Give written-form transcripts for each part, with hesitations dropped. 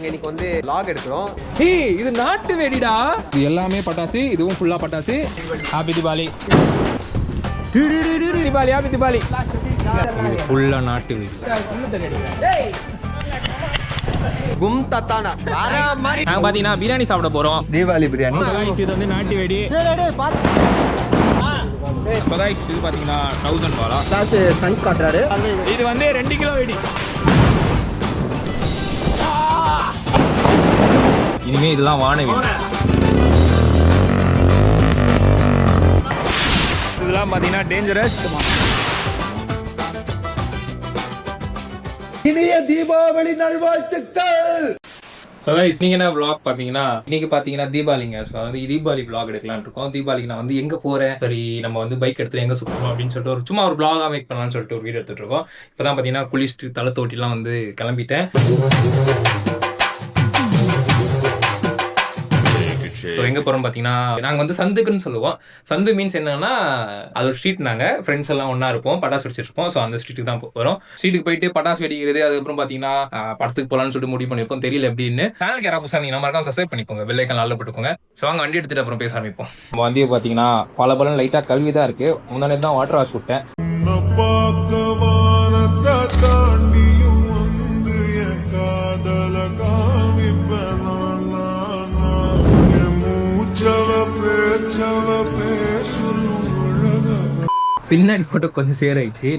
இன்னைக்கு வந்து vlog எடுக்கிறோம். இது நாட்டு வெடிடா. இது எல்லாமே பட்டாசு, இதுவும் ஃபுல்லா பட்டாசு. ஹாப்பி தீபாவளி. தீபாவளி ஹாப்பி தீபாவளி. இது ஃபுல்லா நாட்டு வெடி. கும் தத்தானா வேற மாதிரி. நாங்க பாத்தீங்கன்னா பிரியாணி சாப்பிட போறோம். தீபாவளி பிரியாணி. இது வந்து நாட்டு வெடி. இது பாத்தீங்கன்னா 1000 வாலா. சன் காட்டுறாரு. இது வந்து 2 கிலோ வெடி. இனிமே இதெல்லாம் வானவி. இதெல்லாம் பாத்தீங்கன்னா டேஞ்சரஸ். இனிய தீபாவளி நல்வாழ்த்துக்கள். ஸோ கைஸ் நீங்கள் என்ன vlog பார்த்தீங்கன்னா இன்னைக்கு பார்த்தீங்கன்னா தீபாவளிங்க. ஸோ வந்து தீபாவளி vlog எடுக்கலாம்னு இருக்கோம். தீபாவளிக்கு நான் வந்து எங்கே போகிறேன், சரி நம்ம வந்து பைக் எடுத்துகிட்டு எங்கே சுற்றுறோம் அப்படின்னு சொல்லிட்டு ஒரு சும்மா ஒரு vlog-ஆ மேக் பண்ணலாம்னு சொல்லிட்டு ஒரு வீடியோ எடுத்துகிட்டு இருக்கோம். இப்போ தான் பார்த்தீங்கன்னா குளிச்சுட்டு தலை தோட்டிலாம் வந்து கிளம்பிட்டேன். ஸோ எங்கே போகிறோம் பார்த்தீங்கன்னா நாங்கள் வந்து சந்துக்குன்னு சொல்லுவோம். சந்து மீன்ஸ் என்னன்னா அது ஒரு ஸ்ட்ரீட். நாங்கள் ஃப்ரெண்ட்ஸ் எல்லாம் ஒன்றா இருப்போம், பட்டாசு வெடிச்சிட்டு இருப்போம். ஸோ அந்த ஸ்ட்ரீட்டுக்கு தான் போகிறோம். ஸ்ட்ரீட்டுக்கு போயிட்டு பட்டாசு வெடிக்கிறது, அதுக்கப்புறம் பார்த்தீங்கன்னா படத்துக்கு போகலான்னு சொல்லிட்டு முடிவு பண்ணியிருக்கோம். தெரியல எப்படின்னு. சேனலுக்கு யாராவது புதுசாக நீங்கள் மறக்காம சப்ஸ்கிரைப் பண்ணிக்கோங்க, பெல் ஐக்கான் ஆல்ல போட்டுக்கோங்க. ஸோ வாங்க வண்டி எடுத்துகிட்டு அப்புறம் பேச ஆரம்பிப்போம். நம்ம வந்து பார்த்தீங்கன்னா பல லைட்டாக கல்வி தான் இருக்குது. முன்னாடி தான் வாட்டர் வாஷ் விட்டேன். பின்னாடி மட்டும் கொஞ்சம் சேராயிடுச்சு.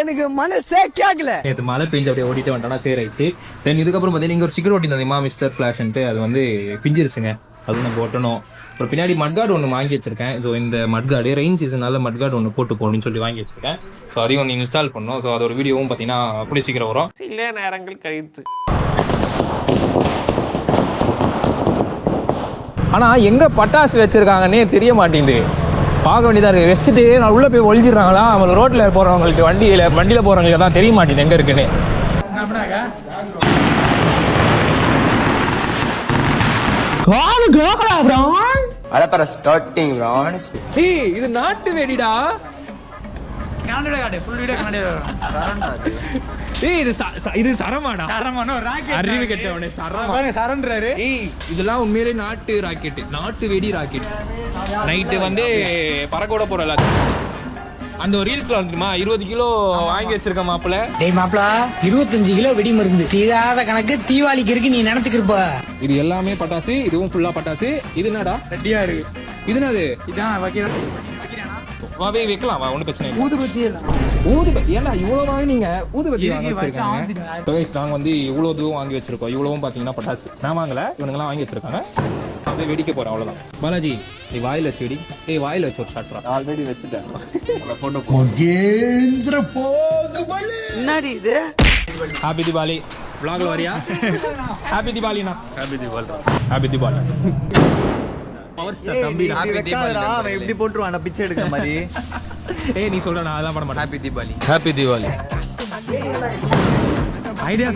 எனக்கு மனசே கேட்கல. நேற்று மழை பெஞ்சு அப்படியே ஓடிட்டு வந்துட்டோம்னா சேராயிடுச்சு. தென் இதுக்கப்புறம் பார்த்தீங்கன்னா இங்கே ஒரு ஸ்டிக்கர் ஓட்டினதுமா மிஸ்டர் ஃபிளாஷ்ன்ட்டு அது வந்து பிஞ்சிருச்சுங்க. அதுவும் நம்ம ஒட்டணும். அப்புறம் பின்னாடி மட்கார்டு ஒன்று வாங்கி வச்சிருக்கேன். ஸோ இந்த மட்கார்டு ரெயின் சீசனால மட்கார்டு ஒன்று போட்டு போகணும்னு சொல்லி வாங்கி வச்சிருக்கேன். ஸோ அதையும் வந்து இன்ஸ்டால் பண்ணோம். ஸோ அது ஒரு வீடியோவும் பார்த்தீங்கன்னா அப்படி சீக்கிரம் வரும். சில நேரங்கள் கழித்து. ஆனால் எங்கே பட்டாசு வச்சுருக்காங்கன்னே தெரிய மாட்டேங்குது. பார்க்க வேண்டியதாக இருக்குது. வச்சுட்டு நான் உள்ளே போய் ஒழிச்சிடுறாங்களா, அவங்க ரோட்டில் போகிறவங்களுக்கு வண்டியில் போகிறவங்களுக்கு தான் தெரிய மாட்டேங்குது எங்கே இருக்குன்னு. இது நாட்டு வெடிடா. இது சரமாடா. அறிவு கெட்டவனே சரன்றாரு. இதெல்லாம் உண்மையிலே நாட்டு ராக்கெட், நாட்டு வெடி ராக்கெட். நைட்டு வந்து பறக்க போறல அந்த ஒரு ரீல்ஸ்ல வந்துமா 20 கிலோ வாங்கி வச்சிருக்க மாப்பிள்ள. டேய் மாப்பிள 25 கிலோ வெடி மருந்து தீராத கணக்கு தீபாவளிக்கு இருக்கு, நீ நினைச்சுக்கிருப்ப. இது எல்லாமே பட்டாசு, இதுவும் ஃபுல்லா பட்டாசு. இது என்னடா ரெட்டியா இருக்கு. இது என்னது? இதான் வைக்கலாம், ஒன்றும் பிரச்சனை இல்லை. ஊதுபத்தி ஏன்னா இவ்வளோ வாங்கினீங்க. ஊதுபத்தி நாங்கள் வந்து இவ்வளோ இதுவும் வாங்கி வச்சிருக்கோம். இவ்வளவும் பார்த்தீங்கன்னா பட்டாசு நான் வாங்கலை, இவனுங்கெல்லாம் வாங்கி வச்சிருக்காங்க. அப்படியே வெடிக்க போகிறேன், அவ்வளோதான். பாலாஜி நீ வாயில் வச்சு வெடி. வாயில் வச்சு ஒரு ஷார்ட் பண்ண ஆல்ரெடி வச்சுட்டேன். இது ஹாப்பி தீபாவளி. vlogல வரியா? ஹாப்பி தீபாவளிண்ணா. ஹாப்பி தீபாவளி. ஹாப்பி தீபாவளி. எப்படி போட்டுருவான் பிச்சை எடுக்கிற மாதிரி. நீ சொல்ற நான் அதெல்லாம் பண்ண மாட்டேன். Happy Deepavali. Happy Deepavali. Idea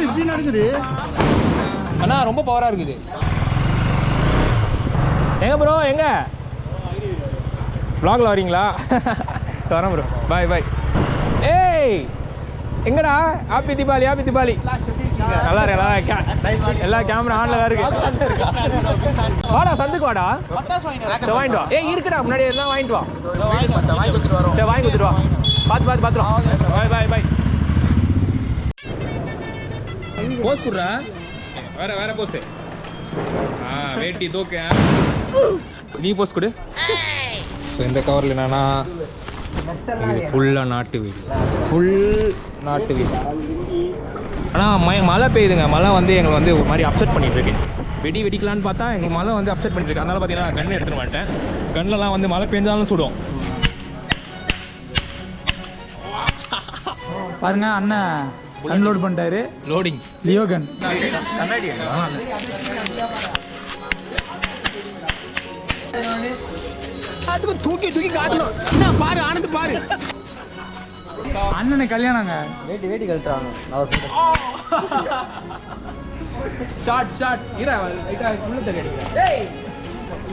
இப்படி நடக்குது அண்ணா, ரொம்ப பவரா இருக்குது. எங்க ப்ரோ, எங்க vlogல வரீங்களா? வரேன் ப்ரோ, பாய் பாய். ஏய் எங்கடா? ஹாப்பி தீபாவளி. ஹாப்பி தீபாவளி. நல்லா இருக்கு. எல்லா கேமரா ஆன்ல தான் இருக்கு. வாடா சந்துக்கு வாடா. வாங்கிட்டு வா. இருக்குடா முன்னாடி எல்லாம் வாங்கிட்டு வா. சரி வாங்கி கொடுத்துட்டு வா. பார்த்துருவோம். பாய் பாய் பாய். போஸ் குடுறா. வேற போஸ். வேட்டி தூக்கு. நீ போஸ் கொடு. இந்த கவர்ல என்னன்னா ஃபுல்லா நாட்டு வீடு. ஃபுல் நாட்டு வீடு. ஆனால் மழை பெய்யுதுங்க. மழை வந்து எங்களை வந்து ஒரு மாதிரி அப்செட் பண்ணிட்டு இருக்கு. வெடிக்கலான்னு பார்த்தா எங்கள் மழை வந்து அப்செட் பண்ணிட்டு இருக்கு. அதனால பார்த்தீங்கன்னா கன் எடுத்துட்டு மாட்டேன். கன்லலாம் வந்து மழை பெஞ்சாலும் சுடும். பாருங்க அண்ணன் அன்லோட் பண்ணிட்டாரு. லோடிங் லியோ கன். தூக்கி காட்டணும். என்ன பாரு, ஆனந்து பாரு. அண்ணனை கல்யாணங்க. வேட்டி கழட்டுறாங்க. ஷார்ட் இரா லைட்டா உள்ள தள்ளி அடிங்க. டேய்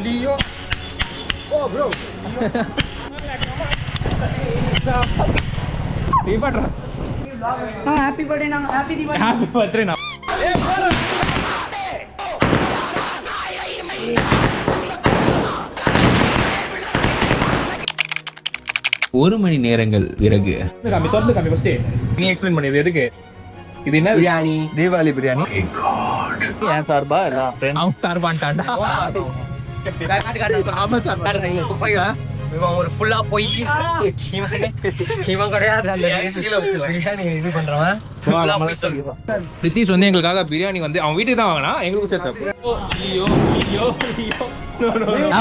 லியோ. ஓ ப்ரோ. நீ பாடுறா. ஹாப்பி பர்த்டே நாங்க ஹாப்பி தீபாவளி. ஹாப்பி பர்த்டே நான். ஒரு மணி நேரங்கள் பிறகு காமி தொடர்ந்து காமி ஃபர்ஸ்ட் நீ எக்ஸ்பிளைன் பண்ணி இது எதுக்கு? இது என்ன பிரியாணி, தீபாவளி பிரியாணி. ஏன் சார்பா எல்லாம் friends. அவன் சார் பண்ணிட்டான்டா. ஆமா சார். இவன் ஒரு ஃபுல்லா போய் இவன் கிடையாது அந்த பிரியாணி இது பண்றவன். ரித்தீஷ் வந்து எங்களுக்காக பிரியாணி வந்து அவன் வீட்டுக்கு தான் வாங்கினா எங்களுக்கு சேர்த்து. ஐயோ ஐயோ ஐயோ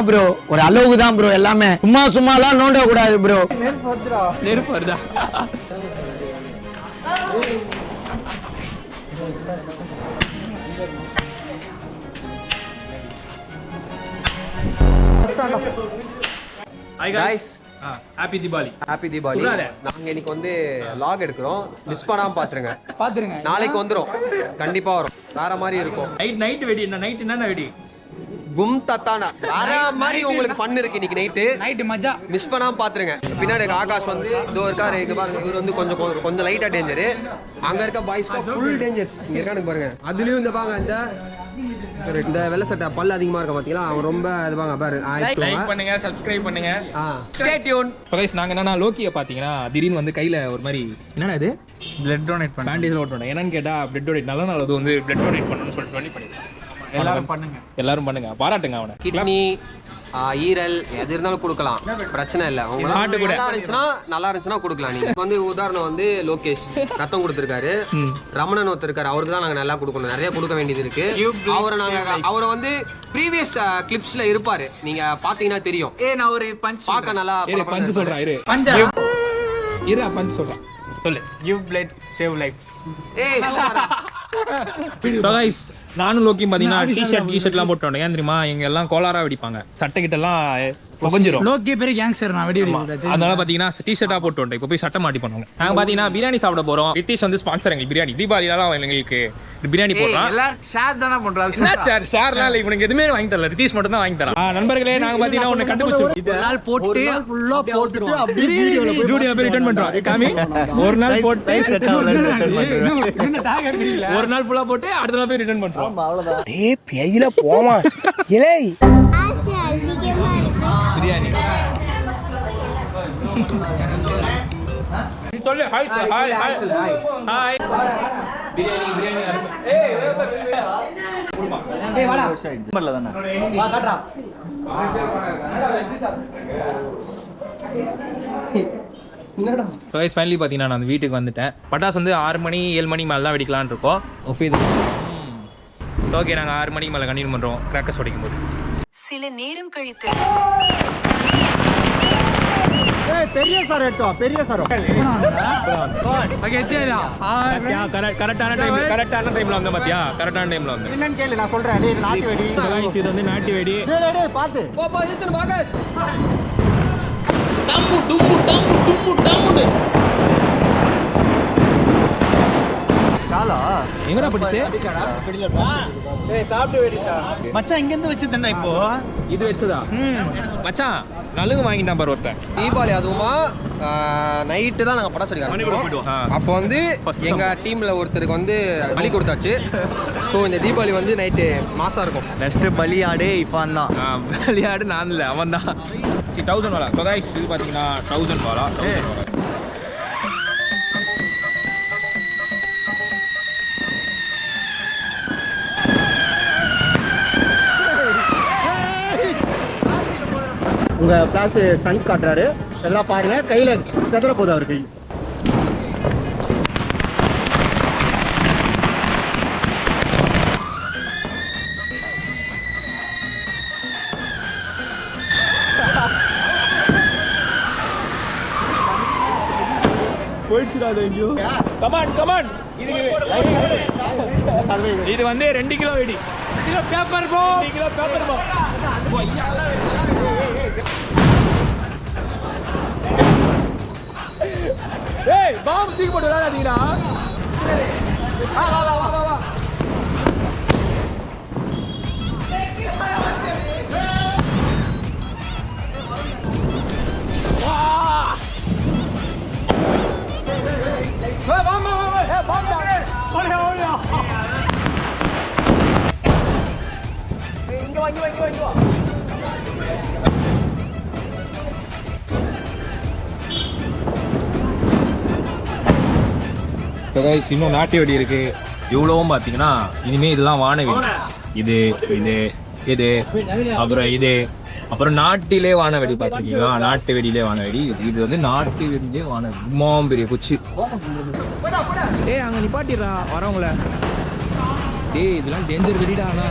ப்ரோ ஒரு அளவுக்கு தான் ப்ரோ எல்லாமே. சும்மாலாம் நோண்ட கூடாது ப்ரோ. நெருப்பு வருதா? Hi guys. Happy Diwali. Happy Deepavali. சுடாதே. நாங்க இன்னைக்கு வந்து லாக் எடுக்கிறோம். மிஸ் பண்ணாம பாத்துருங்க. பாத்துருங்க. நாளைக்கு வந்துரும். கண்டிப்பா வரும். வேற மாதிரி இருக்கும். நைட் வெடி என்ன நைட் என்னென்ன வெடி? கும் தத்தானா வேற மாதிரி உங்களுக்கு ஃபன் இருக்கு இன்னைக்கு நைட்டு. நைட்டு மஜா. மிஸ் பண்ணாம பாத்துருங்க. பின்னாடி ஆகாஷ் வந்து இதோ இருக்காரு. இங்க பாருங்க இவர் வந்து கொஞ்சம் லைட்டா டேஞ்சர். அங்க இருக்க பாய்ஸ் ஃபுல் டேஞ்சர்ஸ். இங்க இருக்கானுங்க பாருங்க. அதுலயும் இந்த பாங்க இந்த வெள்ளை சட்டை பல்லு அதிகமா இருக்க பாத்தீங்களா? அவன் ரொம்ப இது பாங்க பாரு. லைக் பண்ணுங்க, சப்ஸ்கிரைப் பண்ணுங்க. Stay tune. கைஸ் நாங்க என்னன்னா லோக்கியை பாத்தீங்கன்னா திடீர்னு வந்து கையில ஒரு மாதிரி என்னடா இது பிளட் டொனேட் பண்ண. பேண்டேஜ் ஓட்டணும். என்னன்னு கேட்டா பிளட் டொனேட் நல்ல நாள் அது வந்து பிளட் டொனேட் பண்ணணும்னு சொல்லிட்டு பண்ணி பண்ணிருக்கேன். எல்லாரும் பண்ணுங்க பாராட்டுங்க அவனை. கிட்னி, ஈரல் எது இருந்தாலும் கொடுக்கலாம், பிரச்சனை இல்லை. ஹார்ட் கூட நல்லா இருந்துச்சுன்னா கொடுக்கலாம். நீங்க வந்து உதாரணம் வந்து லோகேஷ் ரத்தம் கொடுத்துருக்காரு, ரமணன் ஒருத்தர் இருக்காரு, அவருக்கு தான் நாங்க நல்லா கொடுக்கணும், நிறைய கொடுக்க வேண்டியது இருக்கு. அவரை வந்து ப்ரீவியஸ் கிளிப்ஸ்ல இருப்பாரு, நீங்க பாத்தீங்கன்னா தெரியும். நான் ஒரு பஞ்ச் பார்க்க நல்லா பஞ்சு சொல்றேன் இரு பஞ்சு சொல்றேன் சொல்லு. Give blood save lives. ஏய் சூப்பரா. கைஸ் நானும் லோக்கியும் பாத்தீங்கன்னா டிஷர்ட்லாம் போட்டு வந்தோம். ஏன் தெரியுமா? எங்க எல்லாம் கோலாரா வெடிப்பாங்க, சட்டை கிட்ட எல்லாம் புகஞ்சிரும். லோக்கி பெரிய கேங்ஸ்டர் நான் வெடி அதனால பாத்தீங்கன்னா டிஷர்ட்டா போட்டு வந்தோம். இப்போ போய் சட்டை மாட்டி பண்ணுவாங்க. நாங்க பாத்தீங்கன்னா பிரியாணி சாப்பிட போறோம். ரித்தீஷ் வந்து ஸ்பான்சர் எங்களுக்கு பிரியாணி. தீபாவளிலாம் எங்களுக்கு பிரியாணி போடுறான். எல்லாரும் ஷேர் தான பண்றாங்க. என்ன ஷேர்லாம் இல்லை, இவனுக்கு எதுவுமே வாங்கி தரல, ரித்தீஷ் மட்டும் தான் வாங்கி தரான். நண்பர்களே நாங்க பாத்தீங்கன்னா ஒன்னு கண்டுபிடிச்சோம். ஒரு நாள் போட்டு ஃபுல்லா போட்டுட்டு அப்படியே ஜூடியோல போய் ரிட்டர்ன் பண்றோம். காமி ஒரு நாள் போட்டு ஒரு நாள் ஃபுல்லா போட்டு அடுத்த நாள் போய் ரிட்டர்ன் பண்றோம். அவ்வளவுதான். ஏய் பேயில போமா இலே பிரியாணி நீ சொல்லு. Hi hi hi hi. Biryani ஏய் வாடா. நம்பர்ல தான. வா காட்றா. ஸோ கைஸ் ஃபைனலி பார்த்தீங்கன்னா நான் வீட்டுக்கு வந்துட்டேன். பட்டாசு வந்து 6 மணி 7 மணி மேலே தான் வெடிக்கலான்னு இருக்கோம். ஸோ ஓகே நாங்கள் 6 மணிக்கு மேலே கண்டினியூ பண்ணுறோம் கிராக்கர்ஸ் வெடிக்கும் போது. சில நேரம் கழித்து பெரிய சார் எடுத்தோம், பெரிய சார். கரெக்டான டைம்ல வந்து பாத்தியா? கரெக்டான டைம்ல வந்து என்னன்னு கேளு, நான் சொல்றேன். டேய் இது நாட்டு வெடி. இது வந்து நாட்டு வெடி. டேய் பாத்து. போப்பா இழுத்துன்னு வாகாஷ். காலா எங்கடா படிச்சு? ஏய் சாப்பிட்டு வெடிடா. மச்சான் இங்க இருந்து வச்சிருந்தேன்டா இப்போ. இது வெச்சதா? மச்சான் நலுங்கு வாங்கிட்டான் பாரு ஒருத்தன். தீபாவளி அதுவுமா நைட்டு தான் நாங்கள் படம் சொல்லி அப்போ வந்து எங்கள் டீமில் ஒருத்தருக்கு வந்து பலி கொடுத்தாச்சு. ஸோ இந்த தீபாவளி வந்து நைட்டு மாசாக இருக்கும். நெக்ஸ்ட் பலியாடே இஃபான் தான். விளையாடு நான் இல்லை, அவன் தான். 1000 வாலா. ஸோ கைஸ் இது பார்த்தீங்கன்னா 1000 வாலா. உங்க கிளாஸ் ஸ்டண்ட் காட்டுறாரு, எல்லாம் பாருங்க. கையில செதற போகுது அவர் கை. போயிடுச்சுடாது எங்கேயோ. கமான் இது வந்து 2 கிலோ வெடி. பேப்பர் போ 2 கிலோ பேப்பர் போ. ஏய் பாம் தூக்கி போட்டு விளையாடாதீங்கடா. இன்னும் நாட்டு வெடி இருக்கு இவ்வளவும் பார்த்தீங்கன்னா இனிமே இதெல்லாம் வானவெடி. இது இது இது அப்புறம் இது அப்புறம் நாட்டிலே வானவெடி பார்த்துருக்கீங்களா? நாட்டு வெடியிலே வானவெடி. இது வந்து நாட்டு வெடியிலே வானவெடி. இம்மாவும் பெரிய குச்சி. அங்கே நிப்பாட்டிடுறா வரவங்கள. இதெல்லாம் டேஞ்சர் வெடிடா. ஆனா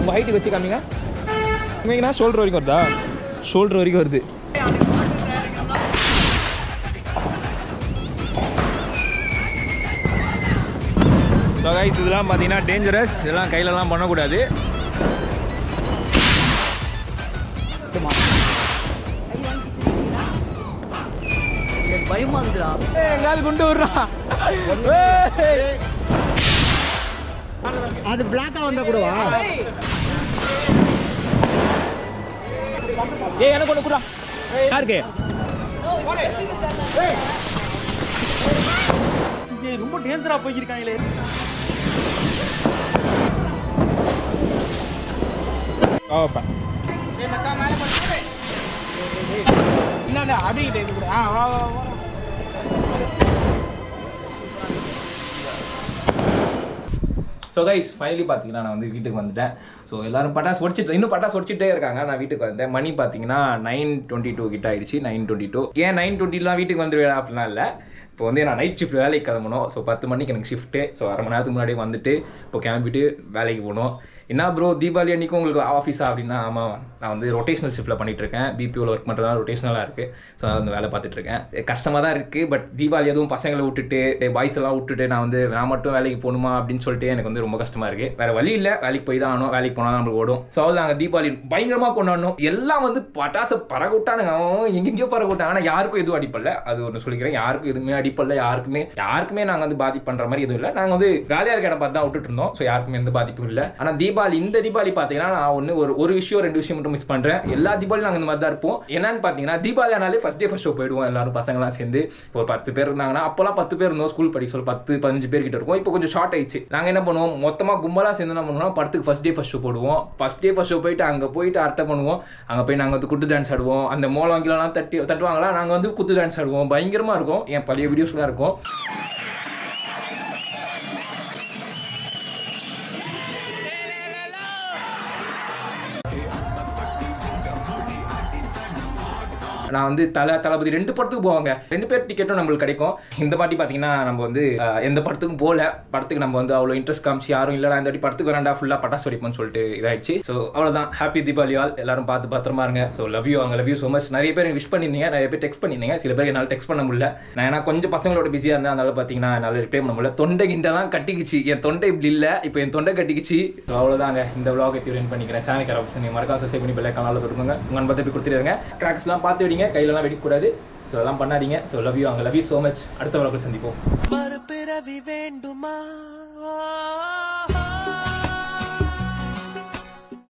உங்கள் ஹைட்டுக்கு வச்சு காமிங்க. இவங்கன்னா ஷோல்டர் வரைக்கும் வருதா? ஷோல்டர் வரைக்கும் வருது. ஸோ கைஸ் இதெல்லாம் பார்த்தீங்கன்னா டேஞ்சரஸ். இதெல்லாம் கையிலலாம் பண்ணக்கூடாது. பயமா இருக்குடா. எங்காவது குண்டு விடுறா. அது பிளாக்கா வந்தா கூடவா? எனக்கு ஒன்று கூட யாருக்கு ரொம்ப டேஞ்சரா போயிருக்காங்களே. அடிக்கிட்டே இது கூட ஸோ கைஸ் ஃபைனலி பார்த்தீங்கன்னா நான் வந்து வீட்டுக்கு வந்துட்டேன். ஸோ எல்லாரும் பட்டாசு ஒடிச்சிட்டு இன்னும் பட்டாசு ஒடிச்சிட்டே இருக்காங்க. நான் வீட்டுக்கு வந்தேன். மணி பார்த்தீங்கன்னா 9:22 கிட்ட ஆயிடுச்சு. 9:22. ஏன் 9:20 வீட்டுக்கு வந்துடுவேன் அப்படிலாம் இல்லை. இப்போ வந்து நான் நைட் ஷிஃப்ட் வேலைக்கு கிளம்பணும். ஸோ 10 மணிக்கு எனக்கு ஷிஃப்ட்டு. ஸோ அரை மணி நேரத்துக்கு முன்னாடியே வந்துட்டு இப்போ கிளம்பிட்டு வேலைக்கு போகணும். என்ன ப்ரோ தீபாவளி அன்றைக்கும் உங்களுக்கு ஆஃபீஸா அப்படின்னா, ஆமாம் நான் வந்து ரொட்டேஷனல் ஷிஃப்ட்டில் பண்ணிகிட்ருக்கேன். பிபிஓவில் ஒர்க் பண்ணுறதுனால ரொட்டேஷனலாக இருக்குது. ஸோ நான் வந்து வேலை பார்த்துட்ருக்கேன். கஷ்டமாக தான் இருக்குது. பட் தீபாவளி எதுவும் பசங்களை விட்டுட்டு பாய்ஸ் எல்லாம் விட்டுட்டு நான் மட்டும் வேலைக்கு போகணுமா அப்படின்னு சொல்லிட்டு எனக்கு வந்து ரொம்ப கஷ்டமாக இருக்குது. வேறு வழி இல்லை, வேலைக்கு போய் தான் ஆகணும். வேலைக்கு போனால் தான் நம்மளுக்கு ஓடும். ஸோ அவ்வளோ நாங்கள் தீபாவளி பயங்கரமாக கொண்டாடணும். எல்லாம் வந்து பட்டாசை பறகுட்டானுங்க. அவன் எங்கெங்கேயோ பறகுட்டான். ஆனால் யாருக்கும் எதுவும் அடிப்படல. அது ஒன்று சொல்லிக்கிறேன். யாருக்கும் எதுவுமே அடிப்படல. யாருக்குமே நாங்கள் வந்து பாதிப்பு பண்ணுற மாதிரி எதுவும் இல்லை. நாங்கள் வந்து காலியாக இருக்க இடம் பார்த்து தான் விட்டுட்டு இருந்தோம். ஸோ யாருக்குமே எந்த பாதிப்பும் இல்லை. ஆனால் இந்த தீபாவளி பார்த்தீங்கன்னா நான் ஒரு விஷயம் 2 விஷயம் மட்டும் மிஸ் பண்ணுறேன். எல்லா தீபாவளியும் நாங்கள் இந்த மாதிரி தான் இருப்போம். என்னன்னு பார்த்தீங்கன்னா தீபாவளி ஆனாலே ஃபர்ஸ்ட் டே ஃபர்ஸ்ட் ஷோ போயிடுவோம். எல்லாரும் பசங்களாம் சேர்ந்து இப்போ ஒரு 10 பேர் இருந்தாங்கன்னா, அப்போலாம் 10 பேர் இருந்தோம். ஸ்கூல் படிக்க சொல்ல 10-15 பேர் கிட்ட இருக்கும். இப்போ கொஞ்சம் ஷார்ட் ஆயிடுச்சு. நாங்கள் என்ன பண்ணுவோம், மொத்தமாக கும்பலாக சேர்ந்து என்ன பண்ணுவோம், படத்துக்கு ஃபர்ஸ்ட் டே ஃபர்ஸ்ட் ஷோ போடுவோம். ஃபர்ஸ்ட் டே ஃபர்ஸ்ட் ஷோ போயிட்டு அங்கே போயிட்டு அரட்டை பண்ணுவோம். அங்கே போய் நாங்கள் வந்து குத்து டான்ஸ் ஆடுவோம். அந்த மோளங்கிலாம் தட்டுவாங்களா, நாங்கள் வந்து குத்து டான்ஸ் ஆடுவோம். பயங்கரமாக இருக்கும். என் பழைய வீடியோஸ்லாம் இருக்கும். நான் வந்து தளபதி 2 படத்துக்கு போவாங்க. 2 பேர் டிக்கெட்டும் நம்மளுக்கு கிடைக்கும். இந்த பாட்டி பார்த்தீங்கன்னா நம்ம வந்து எந்த படத்துக்கும் போகல. படத்துக்கு நம்ம வந்து அவ்வளோ இன்ட்ரெஸ்ட் காமிச்சு யாரும் இல்லைடா இந்த வாட்டி படத்துக்கு வேண்டாம் ஃபுல்லாக பட்டாசு வெடிப்போம்னு சொல்லிட்டு இதாகிடுச்சு. ஸோ அவ்வளோதான். Happy Deepavali all. எல்லாரும் பார்த்து பத்திரமா இருங்க. So love you. Love so much. நிறைய பேர் விஷ் பண்ணியிருந்தீங்க, நிறைய பேர் டெக்ஸ்ட் பண்ணியிருந்தீங்க. சில பேர் என்னால் டெக்ஸ்ட் பண்ண முடியல. நான் ஏன்னா கொஞ்சம் பசங்களோட பிஸியாக இருந்தேன். அதனால பார்த்தீங்கன்னா என்னால் ரிப்ளை பண்ண முடியல. தொண்டை கிண்டெல்லாம் கட்டிக்கிச்சு. என் தொண்டை இப்படி இல்லை, இப்போ என் தொண்டை கட்டிக்கிச்சு. ஸோ அவ்வளோதாங்க. இந்த விளாகை தீவிரம் பண்ணிக்கிறேன். சேனல் ஆப்ஷன் நீங்கள் மறக்காம சப்ஸ்கிரைப் பண்ணி பெல் ஐகான் கொடுங்க. உங்கள் அன்பை போய் கொடுத்துருங்க. கிராக்ஸ்லாம் பார்த்து விடுங்க, கையிலலாம் வெடிக்கூடாது. ஸோ அதெல்லாம் பண்ணாதீங்க. So love you so much. அடுத்த விளாகில் சந்திப்போம்.